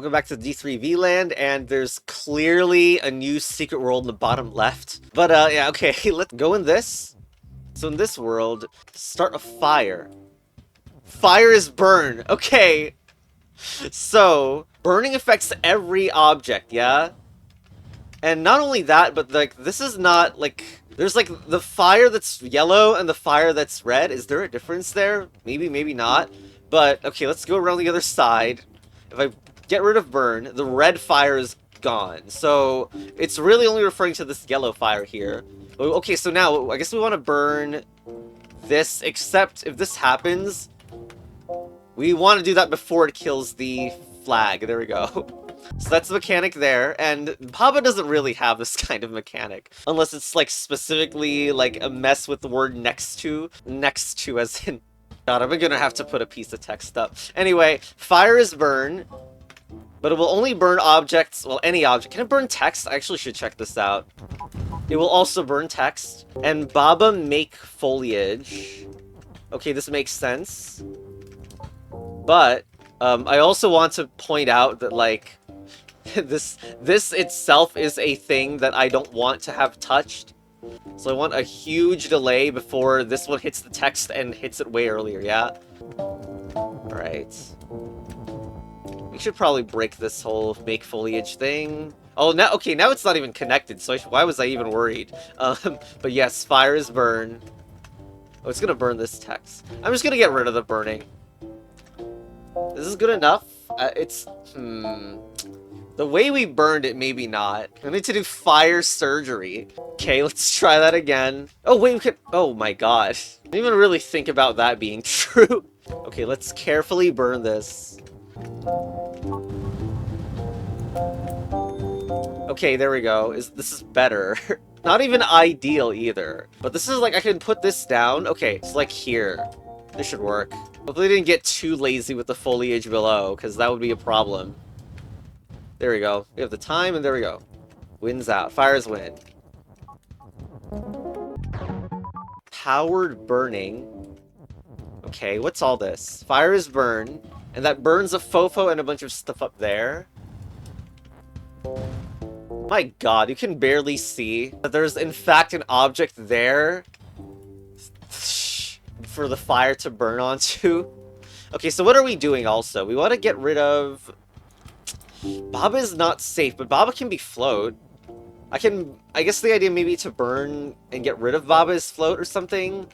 Welcome back to D3V land, and there's clearly a new secret world in the bottom left. But, yeah, okay, let's go in this. So in this world, start a fire. Fire is burn. Okay. So, burning affects every object, yeah? And not only that, but, like, this is not, like... There's, like, the fire that's yellow and the fire that's red. Is there a difference there? Maybe, maybe not. But, okay, let's go around the other side. If I get rid of burn, the red fire is gone. So, it's really only referring to this yellow fire here. Okay, so now, I guess we want to burn this, except if this happens, we want to do that before it kills the flag. There we go. So that's the mechanic there, and Baba doesn't really have this kind of mechanic. Unless it's, like, specifically, like, a mess with the word next to. Next to, as in... God, I'm gonna have to put a piece of text up. Anyway, fire is burn, but it will only burn objects, well, any object. Can it burn text? I actually should check this out. It will also burn text. And Baba make foliage. Okay, this makes sense. But, I also want to point out that, like, this itself is a thing that I don't want to have touched. So I want a huge delay before this one hits the text and hits it way earlier, yeah? Alright. We should probably break this whole make foliage thing. Oh, now, okay, now it's not even connected, so why was I even worried? But yes, fire is burn. Oh, it's gonna burn this text. I'm just gonna get rid of the burning. This is good enough. The way we burned it, maybe not. I need to do fire surgery. Okay, let's try that again. Oh, wait, we could... Oh my god. I didn't even really think about that being true. Okay, let's carefully burn this. Okay, there we go. This is better. Not even ideal, either. But this is like, I can put this down. Okay, it's like here. This should work. Hopefully they didn't get too lazy with the foliage below, because that would be a problem. There we go. We have the time, and there we go. Wins out. Fires win. Powered burning. Okay, what's all this? Fire is burn, and that burns a fofo and a bunch of stuff up there. My god, you can barely see that there's in fact an object there for the fire to burn onto. Okay, so what are we doing also? We want to get rid of... Baba is not safe, but Baba can be float. I guess the idea maybe to burn and get rid of Baba's float or something.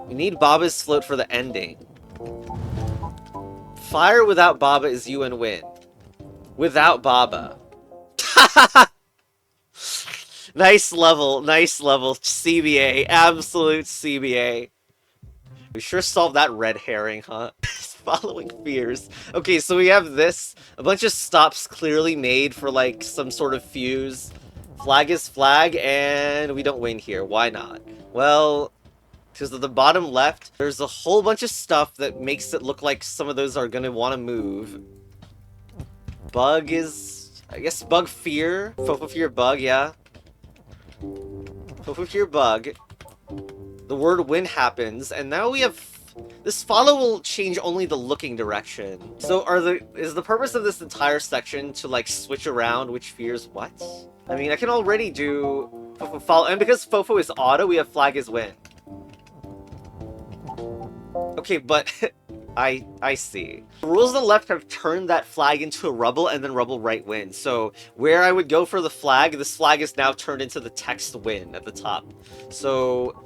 We need Baba's float for the ending. Fire without Baba is you and win. Without Baba. Nice level, CBA, absolute CBA. We sure solved that red herring, huh? Following fears. Okay, so we have this. A bunch of stops clearly made for, like, some sort of fuse. Flag is flag, and we don't win here. Why not? Well, because at the bottom left, there's a whole bunch of stuff that makes it look like some of those are going to want to move. Bug is... I guess bug fear. Fofo fear bug, yeah. Fofo fear bug. The word win happens, and now we have... This follow will change only the looking direction. So is the purpose of this entire section to, like, switch around which fears what? I mean, I can already do Fofo follow, and because Fofo is auto, we have flag is win. Okay, but I see. The rules on the left have turned that flag into a rubble, and then rubble right win. So where I would go for the flag, this flag is now turned into the text win at the top. So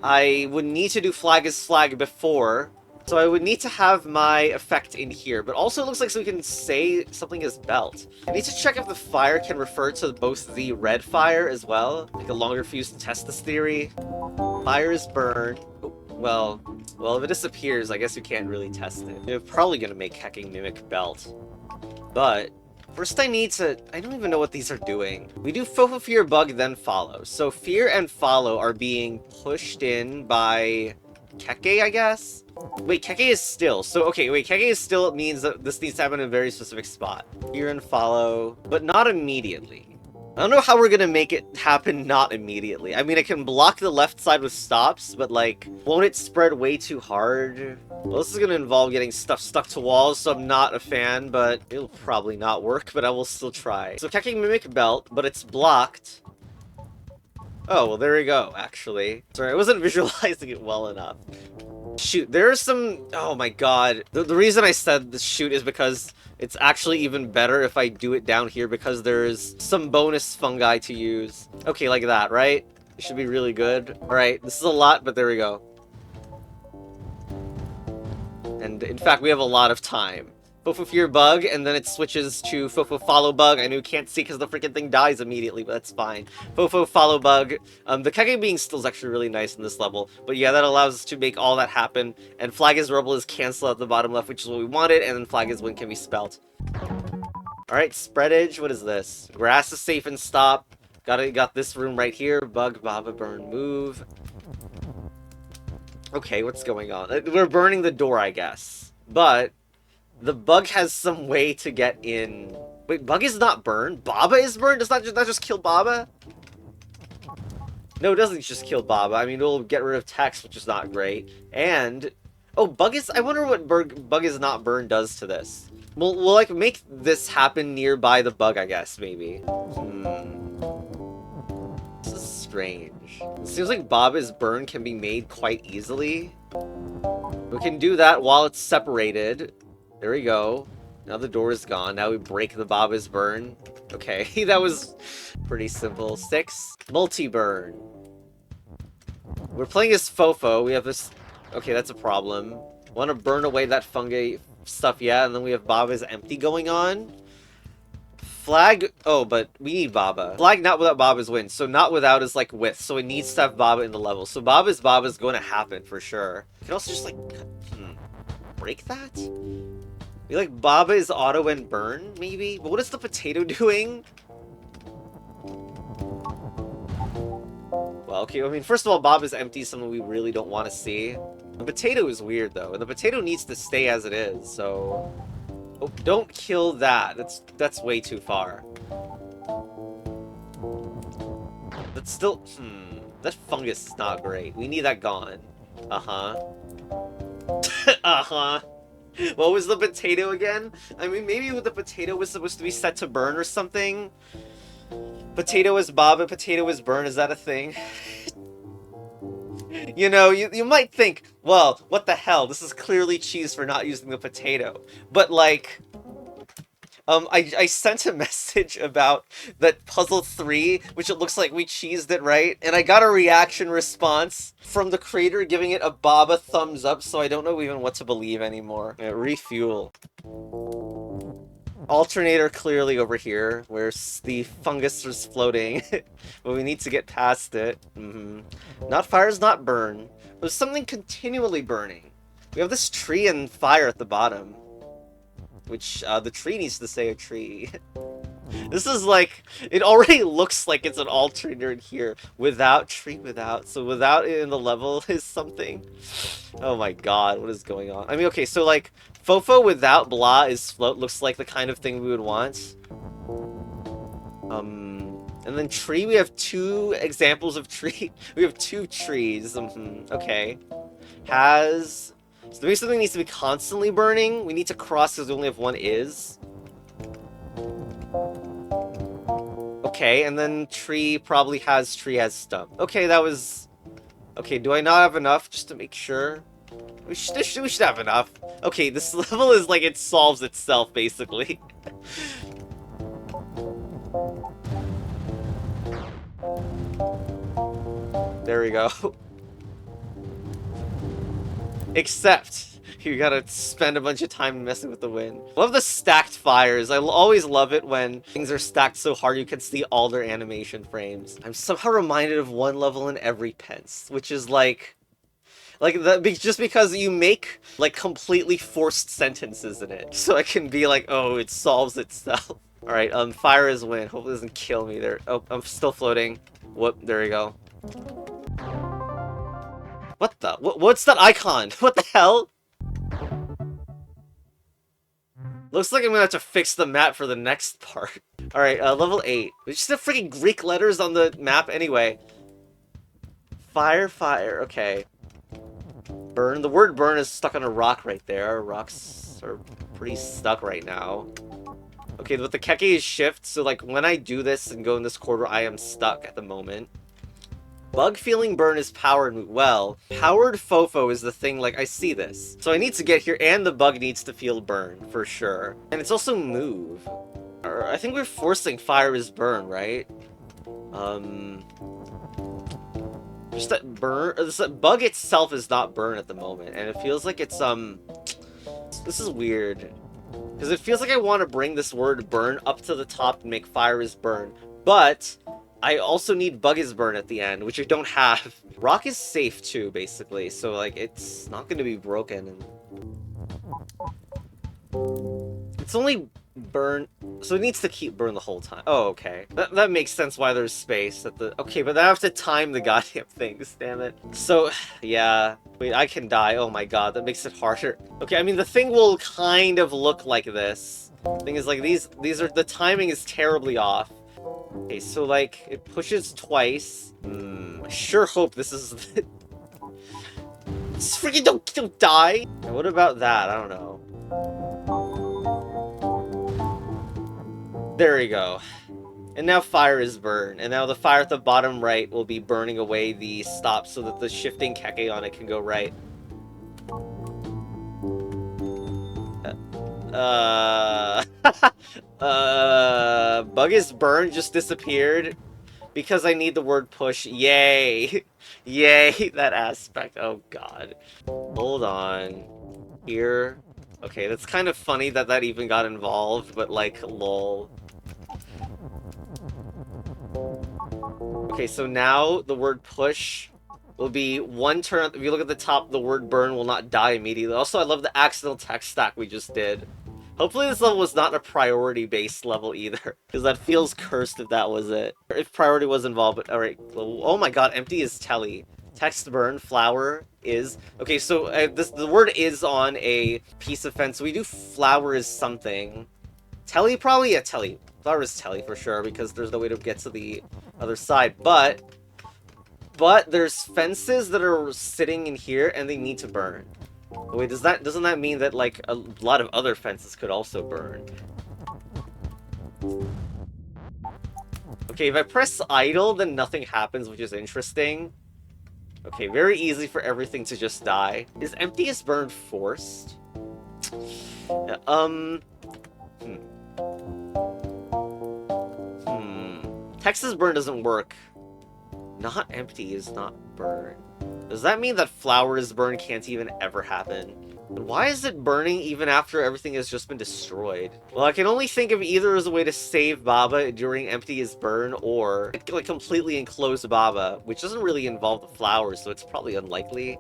I would need to do flag is flag before, so I would need to have my effect in here, but also it looks like so we can say something is belt. I need to check if the fire can refer to both the red fire as well, like a longer fuse to test this theory. Fire is burn. Well, if it disappears, I guess you can't really test it. You're probably gonna make hacking mimic belt, but first I don't even know what these are doing. We do Fofo fear bug, then follow. So fear and follow are being pushed in by Keke, I guess? Wait, Keke is still. So, okay, wait, Keke is still means that this needs to happen in a very specific spot. Fear and follow, but not immediately. I don't know how we're gonna make it happen not immediately. I mean, I can block the left side with stops, but like, won't it spread way too hard? Well, this is gonna involve getting stuff stuck to walls, so I'm not a fan, but it'll probably not work, but I will still try. So Keki Mimic Belt, but it's blocked. Oh, well, there we go, actually. Sorry, I wasn't visualizing it well enough. Shoot, there's some... Oh my god. The reason I said the shoot is because it's actually even better if I do it down here because there's some bonus fungi to use. Okay, like that, right? It should be really good. Alright, this is a lot, but there we go. And in fact, we have a lot of time. Fofo Fear Bug, and then it switches to Fofo Follow Bug. I know you can't see because the freaking thing dies immediately, but that's fine. Fofo Follow Bug. The Kage Being Still is actually really nice in this level. But yeah, that allows us to make all that happen. And Flag is Rebel is cancel at the bottom left, which is what we wanted, and then Flag is Win can be spelt. Alright, Spread Edge, what is this? Grass is safe and stop. Got this room right here. Bug, Baba, Burn, Move. Okay, what's going on? We're burning the door, I guess. But the bug has some way to get in. Wait, bug is not burned? Baba is burned? Does that just kill Baba? No, it doesn't just kill Baba. I mean, it'll get rid of text, which is not great. And... Oh, bug is... I wonder what bug is not burned does to this. We'll like, make this happen nearby the bug, I guess, maybe. This is strange. It seems like Baba's burn can be made quite easily. We can do that while it's separated. There we go. Now the door is gone. Now we break the Baba's burn. Okay, that was pretty simple. 6. Multi-burn. We're playing as Fofo. We have this... Okay, that's a problem. Want to burn away that fungi stuff, yeah, and then we have Baba's empty going on. Flag... Oh, but we need Baba. Flag not without Baba's win. So not without is like with. So it needs to have Baba in the level. So Baba's going to happen for sure. You can also just like... break that? Be like Baba is auto and burn, maybe? But what is the potato doing? Well, okay, I mean, first of all, Baba's empty, something we really don't want to see. The potato is weird, though, and the potato needs to stay as it is, so... Oh, don't kill that. That's way too far. That's still... That fungus is not great. We need that gone. Uh-huh. Uh-huh. What was the potato again? I mean, maybe the potato was supposed to be set to burn or something. Potato is Baba, potato is burn. Is that a thing? You know, you might think, well, what the hell? This is clearly cheese for not using the potato. But, like... I sent a message about that Puzzle 3, which it looks like we cheesed it, right? And I got a reaction response from the creator giving it a Baba thumbs up, so I don't know even what to believe anymore. Yeah, Refuel. Alternator clearly over here, where the fungus is floating. But we need to get past it. Not fire is not burn. There's something continually burning. We have this tree and fire at the bottom. Which, the tree needs to say a tree. This is like, it already looks like it's an alternator in here. Without, tree without. So without it in the level is something. Oh my god, what is going on? I mean, okay, so like, Fofo without blah is float looks like the kind of thing we would want. And then tree, we have 2 examples of tree. We have 2 trees. Okay. Has... So maybe something needs to be constantly burning. We need to cross because we only have 1 is. Okay, and then tree probably has stump. Okay, that was... Okay, do I not have enough just to make sure? We should have enough. Okay, this level is like it solves itself, basically. There we go. Except, you gotta spend a bunch of time messing with the wind. Love the stacked fires. I always love it when things are stacked so hard you can see all their animation frames. I'm somehow reminded of one level in every Pence, which is like just because you make like completely forced sentences in it, so it can be like, oh, it solves itself. All right, fire is win. Hope it doesn't kill me there. Oh, I'm still floating. Whoop, there we go. What the? What's that icon? What the hell? Looks like I'm gonna have to fix the map for the next part. Alright, level 8. It's just the freaking Greek letters on the map anyway. Fire, fire, okay. Burn. The word burn is stuck on a rock right there. Rocks are pretty stuck right now. Okay, but the keke is shift, so like when I do this and go in this corridor, I am stuck at the moment. Bug feeling burn is powered. Well, powered fofo is the thing, like I see this. So I need to get here and the bug needs to feel burn, for sure. And it's also move. Or I think we're forcing fire is burn, right? Just that burn, that bug itself is not burn at the moment, and it feels like it's, this is weird. Because it feels like I want to bring this word burn up to the top and make fire is burn, but I also need bug is burn at the end, which I don't have. Rock is safe too, basically, so like, it's not going to be broken. It's only burn, so it needs to keep burn the whole time. Oh, okay. That makes sense why there's space at the... Okay, but I have to time the goddamn things, damn it. So, yeah. Wait, I can die. Oh my god, that makes it harder. Okay, I mean, the thing will kind of look like this. The thing is, like, these are... The timing is terribly off. Okay, so, like, it pushes twice. I sure hope this is... Just freaking don't die! And what about that? I don't know. There we go. And now fire is burn. And now the fire at the bottom right will be burning away the stop so that the shifting keke on it can go right. Bug is burn just disappeared because I need the word push. Yay. Yay, that aspect. Oh god. Hold on. Here. Okay, that's kind of funny that that even got involved, but like, lol. Okay, so now the word push will be one turn. If you look at the top, the word burn will not die immediately. Also, I love the accidental text stack we just did. Hopefully this level was not a priority-based level either, because that feels cursed if that was it. If priority was involved, but alright. Oh my god, empty is telly. Text burn, flower is... Okay, so the word is on a piece of fence. So we do flower is something. Telly, probably? Yeah, telly. Flower is telly for sure, because there's no way to get to the other side. But there's fences that are sitting in here, and they need to burn. Wait, doesn't that mean that, like, a lot of other fences could also burn? Okay, if I press idle, then nothing happens, which is interesting. Okay, very easy for everything to just die. Is emptiest burn forced? Texas burn doesn't work. Not empty is not burn. Does that mean that flowers burn can't even ever happen? Why is it burning even after everything has just been destroyed? Well, I can only think of either as a way to save Baba during empty is burn, or like completely enclose Baba, which doesn't really involve the flowers, so it's probably unlikely.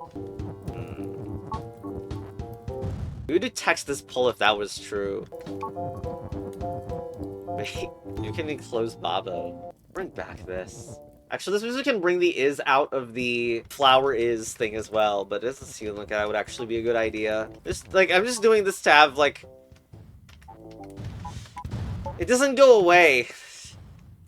We would do text this pull if that was true. Wait, you can enclose Baba. Bring back this. Actually, this music can bring the is out of the flower is thing as well, but it doesn't seem like that would actually be a good idea. Just, like, I'm just doing this to have, like... It doesn't go away.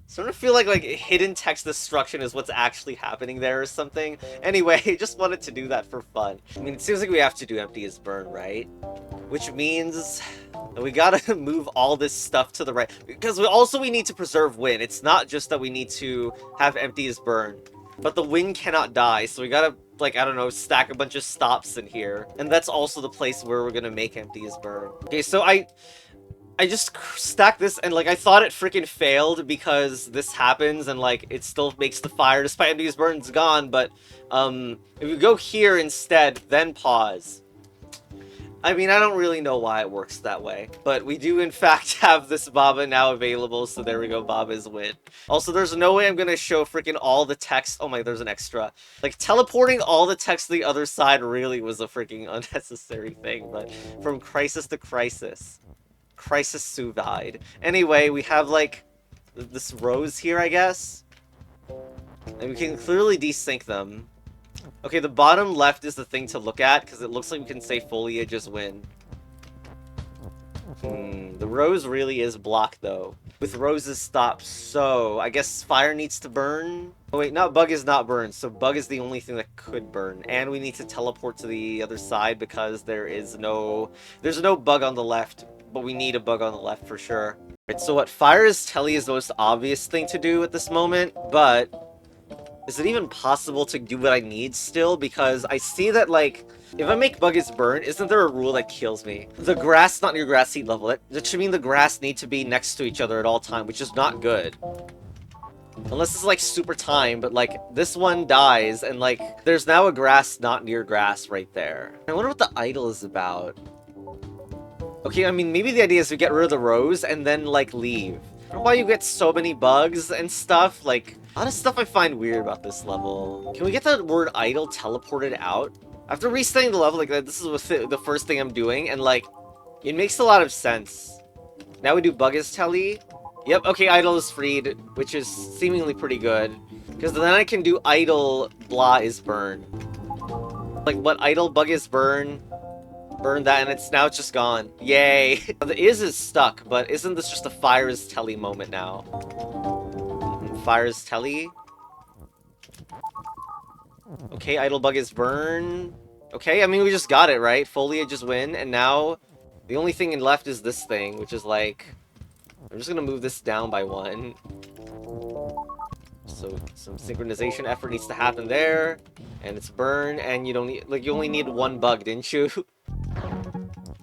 Sort of feel like hidden text destruction is what's actually happening there or something. Anyway, just wanted to do that for fun. I mean, it seems like we have to do empty as burn, right? Which means that we gotta move all this stuff to the right. Because we need to preserve Win. It's not just that we need to have empty as burn. But the Win cannot die, so we gotta, like, I don't know, stack a bunch of stops in here. And that's also the place where we're gonna make empty as burn. Okay, so I just stacked this, and, like, I thought it freaking failed because this happens, and, like, it still makes the fire despite empty as burn's gone, but, if we go here instead, then pause. I mean, I don't really know why it works that way, but we do in fact have this Baba now available, so there we go, Baba's Win. Also, there's no way I'm gonna show freaking all the text. Oh my, there's an extra. Like, teleporting all the text to the other side really was a freaking unnecessary thing, but from crisis to crisis. Crisis Suvide. Anyway, we have, like, this rose here, I guess? And we can clearly desync them. Okay, the bottom left is the thing to look at, because it looks like we can say Foliage is Win. The rose really is blocked, though. with roses stop, so I guess fire needs to burn. Oh wait, not bug is not burned, so bug is the only thing that could burn. And we need to teleport to the other side because there's no bug on the left, but we need a bug on the left for sure. Right, so what fire is telly is the most obvious thing to do at this moment, but is it even possible to do what I need still? Because I see that, like, if I make bug is burn, isn't there a rule that kills me? The grass not near grass seed level. That should mean the grass need to be next to each other at all time, which is not good. Unless it's like super time, but like this one dies and like there's now a grass not near grass right there. I wonder what the idol is about. Okay, I mean maybe the idea is to get rid of the rose and then like leave. I don't know why you get so many bugs and stuff. Like a lot of stuff I find weird about this level. Can we get the word idol teleported out? After restarting the level like that, this is the first thing I'm doing, and like it makes a lot of sense. Now we do bug is telly. Yep, okay, idle is freed, which is seemingly pretty good. Because then I can do idle blah is burn. Like, what idle bug is burn that, and it's just gone. Yay! The is stuck, but isn't this just a fire is telly moment now? Fire is telly? Okay, idle bug is burn. Okay, I mean, we just got it, right? Foliage is win, and now the only thing left is this thing, which is like... I'm just gonna move this down by one. So some synchronization effort needs to happen there, and it's burn, and you don't need, like, you only need one bug, didn't you?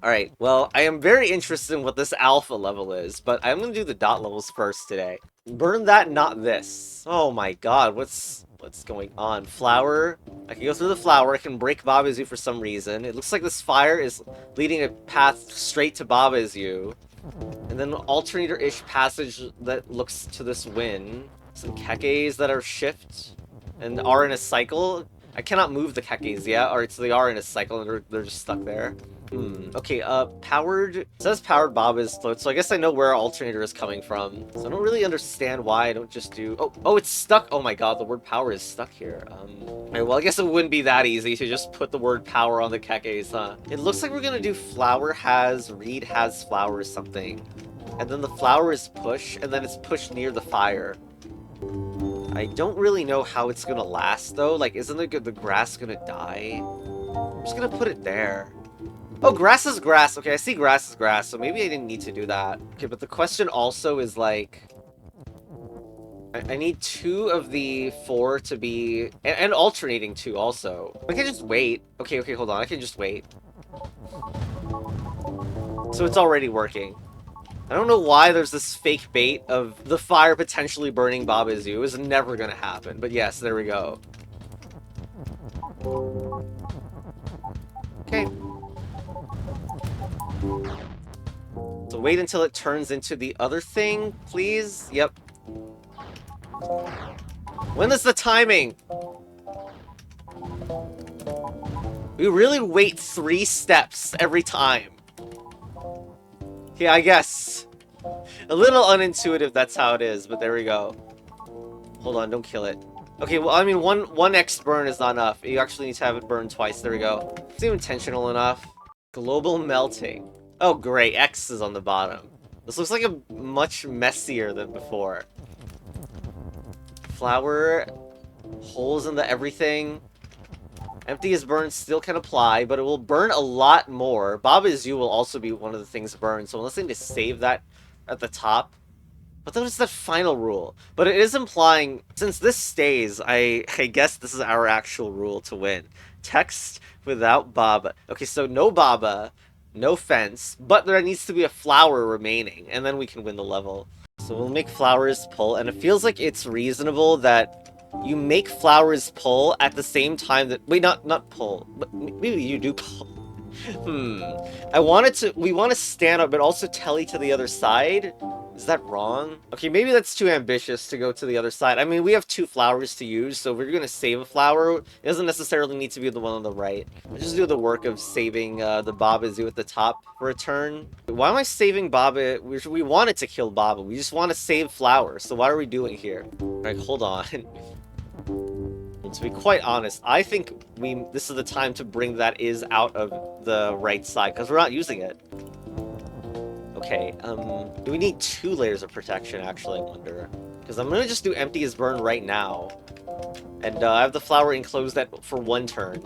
Alright, well, I am very interested in what this alpha level is, but I'm gonna do the dot levels first today. Burn that, not this. Oh my god, what's going on? Flower. I can go through the flower, I can break Baba Is You for some reason. It looks like this fire is leading a path straight to Baba Is You. And then alternator-ish passage that looks to this win. Some kekes that are shift and are in a cycle. I cannot move the kekes yet, or they are in a cycle and they're just stuck there. Okay, powered... It says powered Baba's float, so I guess I know where alternator is coming from. So I don't really understand why I don't just do... Oh, it's stuck! Oh my god, the word power is stuck here. Alright, well, I guess it wouldn't be that easy to just put the word power on the kekes, huh? It looks like we're gonna do flower has, reed has flower or something. And then the flower is push, and then it's pushed near the fire. I don't really know how it's gonna last, though. Like, isn't the grass gonna die? I'm just gonna put it there. Oh, grass is grass. Okay, I see grass is grass, so maybe I didn't need to do that. Okay, but the question also is, like... I need 2 of the 4 to be... And alternating 2 also. I can just wait. Okay, hold on. I can just wait. So it's already working. I don't know why there's this fake bait of the fire potentially burning Baba Is You. It was never gonna happen, but yes, there we go. Okay. So wait until it turns into the other thing, please. Yep. When is the timing? We really wait 3 steps every time. Yeah, I guess. A little unintuitive, that's how it is, but there we go. Hold on, don't kill it. Okay, well, I mean, one X burn is not enough. You actually need to have it burn twice. There we go. Seems intentional enough. Global melting. Oh, great. X is on the bottom. This looks like a much messier than before. Flower. Holes in the everything. Empty as burn still can apply, but it will burn a lot more. Baba Is You will also be one of the things burned, so unless I need to save that at the top. But then it's that final rule. But it is implying, since this stays, I guess this is our actual rule to win. Text without Baba. Okay, so no Baba, no fence, but there needs to be a flower remaining, and then we can win the level. So we'll make flowers pull, and it feels like it's reasonable that you make flowers pull at the same time that... Wait, not pull, but maybe you do pull. We want to stand up, but also telly to the other side? Is that wrong? Okay, maybe that's too ambitious to go to the other side. I mean, we have 2 flowers to use, so if we're gonna save a flower, it doesn't necessarily need to be the one on the right. I'll just do the work of saving the Baba Is You at the top for a turn. Why am I saving Baba? We wanted to kill Baba. We just want to save flowers, so what are we doing here? Alright, hold on. To be quite honest, I think this is the time to bring that is out of the right side, because we're not using it. Okay, do we need 2 layers of protection, actually, I wonder? Because I'm gonna just do empty as burn right now. And, I have the flower enclosed that for 1 turn.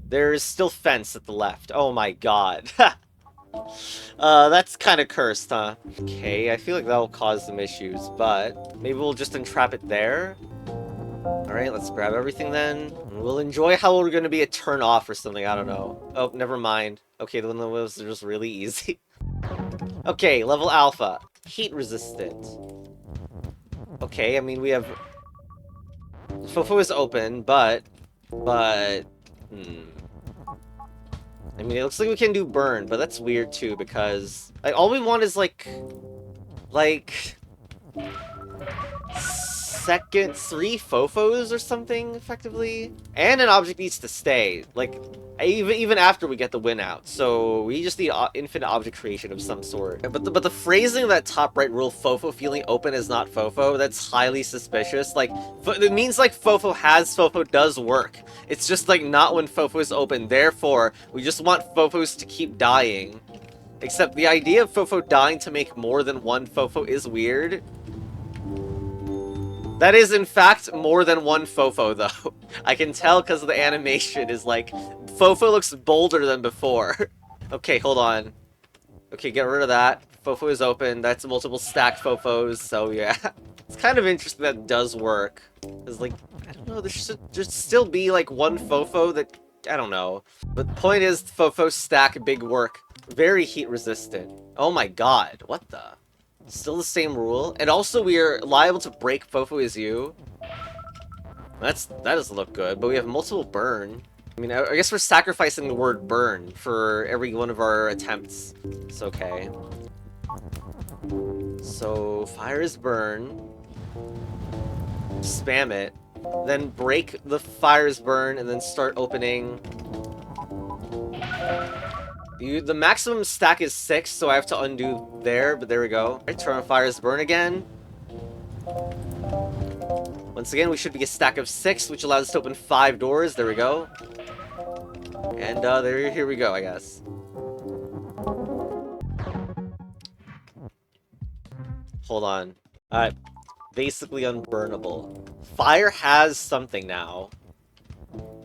There's still fence at the left. Oh my god. That's kind of cursed, huh? Okay, I feel like that'll cause some issues, but maybe we'll just entrap it there? Alright, let's grab everything then. We'll enjoy how we're gonna be a turn off or something, I don't know. Oh, never mind. Okay, then those are just really easy. Okay, level alpha. Heat resistant. Okay, I mean, we have... Fofo is open, but... I mean, it looks like we can do burn, but that's weird too, because... Like, all we want is, like... Second 3 Fofos or something, effectively? And an object needs to stay. Like, even after we get the win out. So, we just need infinite object creation of some sort. But the phrasing of that top right rule, Fofo feeling open is not Fofo, that's highly suspicious. Like, it means like Fofo has Fofo does work. It's just like not when Fofo is open. Therefore, we just want Fofos to keep dying. Except the idea of Fofo dying to make more than 1 Fofo is weird. That is, in fact, more than 1 Fofo, though. I can tell because the animation is like... Fofo looks bolder than before. Okay, hold on. Okay, get rid of that. Fofo is open. That's multiple stacked Fofos, so yeah. It's kind of interesting that it does work. Because, like, I don't know, there should still be, like, 1 Fofo that... I don't know. But the point is, Fofo stack big work. Very heat resistant. Oh my god, what the... Still the same rule. And also we are liable to break Fofo is you. That doesn't look good, but we have multiple burn. I mean, I guess we're sacrificing the word burn for every one of our attempts. It's okay. So, fire is burn. Spam it. Then break the fire's burn and then start opening. The maximum stack is 6, so I have to undo there, but there we go. Alright, turn on fire's burn again. Once again, we should be a stack of 6, which allows us to open 5 doors. There we go. And here we go, I guess. Hold on. Basically unburnable. Fire has something now.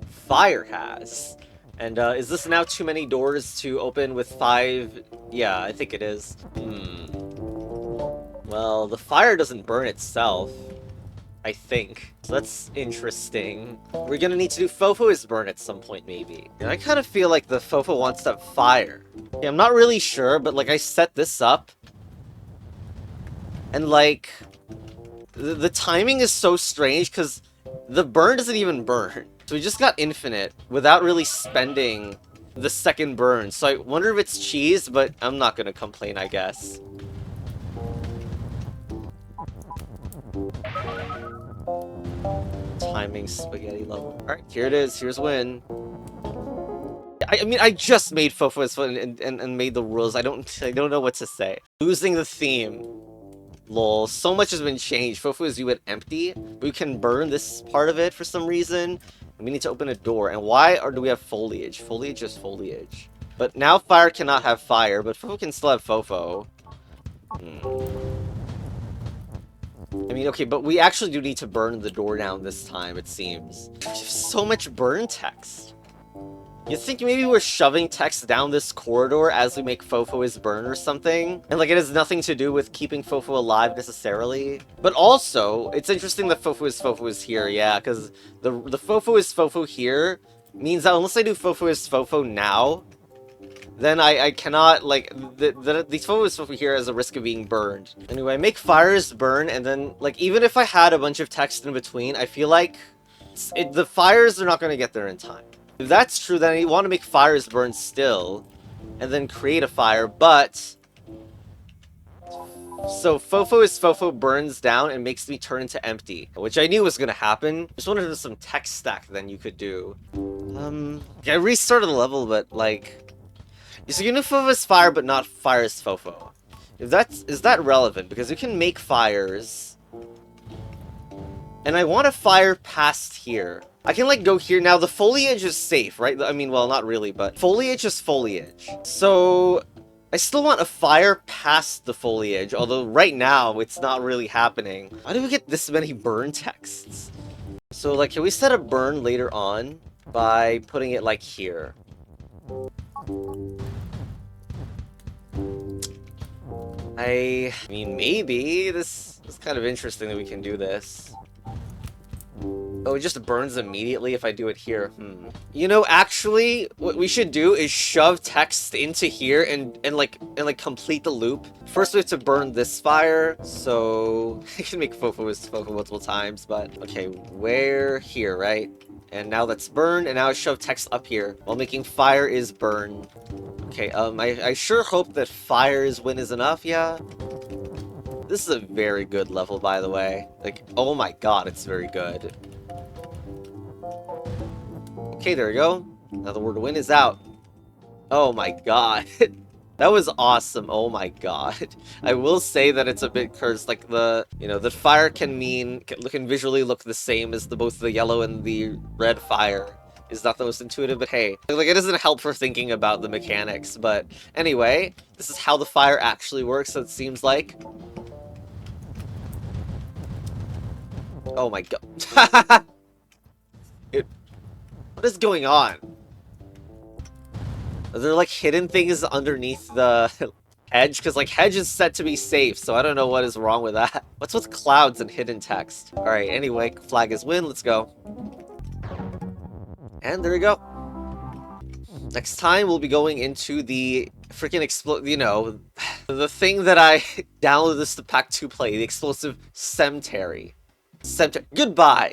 Fire has. And, is this now too many doors to open with 5? Yeah, I think it is. Well, the fire doesn't burn itself. I think. So that's interesting. We're gonna need to do Fofo is burn at some point, maybe. And I kind of feel like the Fofo wants to have fire. Yeah, I'm not really sure, but, like, I set this up. And, like... The timing is so strange, because the burn doesn't even burn. So we just got infinite without really spending the second burn. So I wonder if it's cheese, but I'm not gonna complain, I guess. Timing spaghetti level. Alright, here it is. Here's win. I mean, I just made Fofo as fun and made the rules. I don't know what to say. Losing the theme. Lol, so much has been changed. Fofo is you at empty. We can burn this part of it for some reason. We need to open a door. And why do we have foliage? Foliage is foliage. But now fire cannot have fire, but Fofo can still have Fofo. I mean, okay, but we actually do need to burn the door down this time, it seems. We have so much burn text. You think maybe we're shoving text down this corridor as we make Fofo is burn or something? And, like, it has nothing to do with keeping Fofo alive necessarily. But also, it's interesting that Fofo is here, yeah, because the Fofo is Fofo here means that unless I do Fofo is Fofo now, then I cannot, like, these Fofo is Fofo here has a risk of being burned. Anyway, I make fires burn, and then, like, even if I had a bunch of text in between, I feel like the fires are not going to get there in time. If that's true, then I want to make fires burn still, and then create a fire, but... So, Fofo is Fofo burns down and makes me turn into empty, which I knew was going to happen. Just wanted to do some text stack then you could do. I restarted the level, but, like... So you know Fofo is fire, but not fire is Fofo. Is that relevant? Because you can make fires... And I want a fire past here. I can, like, go here. Now, the foliage is safe, right? I mean, well, not really, but foliage is foliage. So, I still want a fire past the foliage, although right now, it's not really happening. Why do we get this many burn texts? So, like, can we set a burn later on by putting it, like, here? I mean, maybe. This is kind of interesting that we can do this. Oh, it just burns immediately if I do it here. You know, actually, what we should do is shove text into here and complete the loop. First, we have to burn this fire, so I can make fofo multiple times, but okay, where here, right? And now that's burned, and now I shove text up here while making fire is burn. Okay, I sure hope that fire is win is enough, yeah? This is a very good level, by the way. Like, oh my god, it's very good. Okay, there we go. Now the word win is out. Oh my god. That was awesome. Oh my god. I will say that it's a bit cursed. Like the fire can visually look the same as both the yellow and the red fire. Is not the most intuitive, but hey, like, it doesn't help for thinking about the mechanics. But anyway, this is how the fire actually works, it seems like. Oh my god. What is going on? Are there, like, hidden things underneath the hedge? Because, like, hedge is set to be safe, so I don't know what is wrong with that. What's with clouds and hidden text? Alright, anyway, flag is win, let's go. And there we go. Next time, we'll be going into the freaking the thing that I downloaded this to pack to play, the explosive cemetery. Goodbye!